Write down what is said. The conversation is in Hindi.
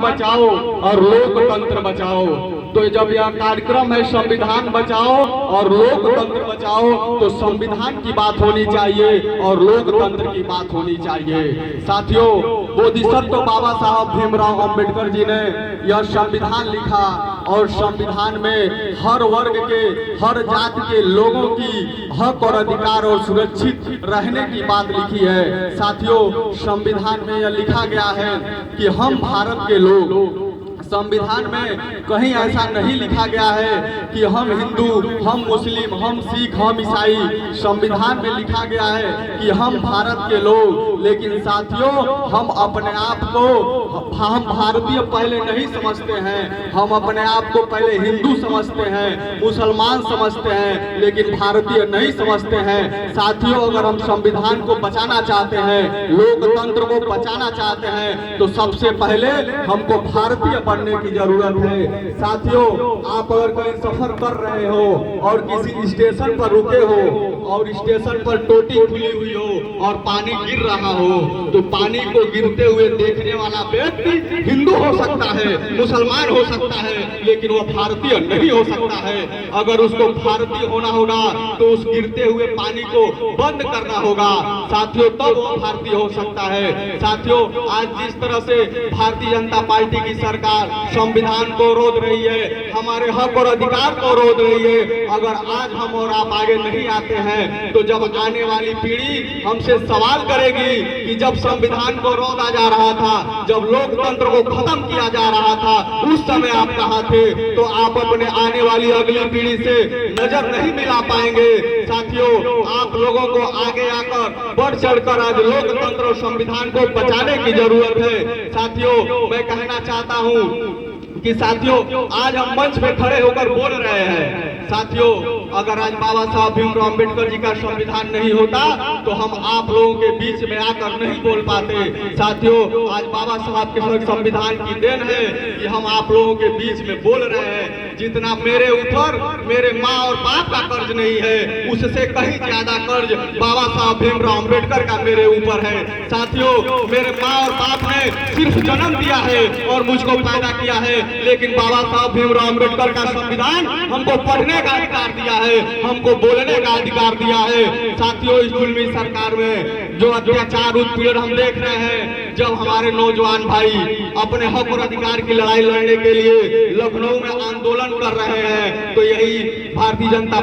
संविधान बचाओ और लोकतंत्र बचाओ। तो जब यह कार्यक्रम है संविधान बचाओ और लोकतंत्र बचाओ, तो संविधान की बात होनी चाहिए और लोकतंत्र की बात होनी चाहिए। साथियों, बोधिसत्व बाबा साहब भीमराव अंबेडकर जी ने यह संविधान लिखा और संविधान में हर वर्ग के, हर जाति के लोगों की हक और अधिकार और सुरक्षित रहने की बात लिखी है। साथियों, संविधान में यह लिखा गया है कि हम भारत के लोग, संविधान में कहीं ऐसा नहीं लिखा गया है कि हम हिंदू, हम मुस्लिम, हम सिख, हम ईसाई। संविधान में लिखा गया है कि हम भारत के लोग। लेकिन साथियों, हम अपने आप को, हम भारतीय पहले नहीं समझते हैं, हम अपने आप को पहले हिंदू समझते हैं, मुसलमान समझते हैं, लेकिन भारतीय नहीं समझते हैं। साथियों, अगर हम संविधान को बचाना चाहते हैं, लोकतंत्र को बचाना चाहते हैं, तो सबसे पहले हमको भारतीय बनने की जरूरत है। साथियों, आप अगर कहीं सफर कर रहे हो और किसी स्टेशन पर रुके हो और स्टेशन पर टोटी खुली हुई हो और पानी गिर रहा हो, तो पानी को गिरते हुए देखने वाला व्यक्ति हिंदू हो सकता है, मुसलमान हो सकता है, लेकिन वो भारतीय नहीं हो सकता है। अगर उसको भारतीय होना होगा तो उस गिरते हुए पानी को बंद करना होगा। साथियों, तब वो भारतीय हो सकता है। साथियों, आज जिस तरह से भारतीय जनता पार्टी की सरकार संविधान को रोक रही है, हमारे हक और अधिकार को रोक रही है, अगर आज हम और आप आगे नहीं आते हैं, तो जब आने वाली पीढ़ी हमसे सवाल करेगी कि जब संविधान को रोका जा रहा था, जब लोकतंत्र को खत्म किया जा रहा था, उस समय आप कहां थे, तो आप अपने आने वाली अगली पीढ़ी से नजर नहीं मिला पाएंगे। साथियों, आप लोगों को आगे आकर बढ़ चढ़कर आज लोकतंत्र और संविधान को बचाने की जरूरत है। साथियों, मैं कहना चाहता हूं कि साथियों, आज हम मंच पे खड़े होकर बोल रहे हैं। साथियों, अगर आज बाबा साहब भीमराव अंबेडकर जी का संविधान नहीं होता तो हम आप लोगों के बीच में आकर नहीं बोल पाते। साथियों, आज बाबा साहब के संविधान की देन है कि हम आप लोगों के बीच में बोल रहे हैं। जितना मेरे ऊपर मेरे माँ और बाप का कर्ज नहीं है, उससे कहीं ज्यादा कर्ज बाबा साहब भीमराव अंबेडकर का मेरे ऊपर है। साथियों, मेरे माँ और बाप ने सिर्फ जन्म दिया है और मुझको पैदा किया है, लेकिन बाबा साहब भीमराव अंबेडकर का संविधान हमको पढ़ने का अधिकार दिया है, हमको बोलने का अधिकार दिया है। साथियों, इस जुल्मी सरकार में जो अत्याचार उत्पीड़न हम देख रहे हैं, जब हमारे नौजवान भाई अपने हक और अधिकार की लड़ाई लड़ने के लिए लखनऊ में आंदोलन कर रहे हैं, तो यही भारतीय जनता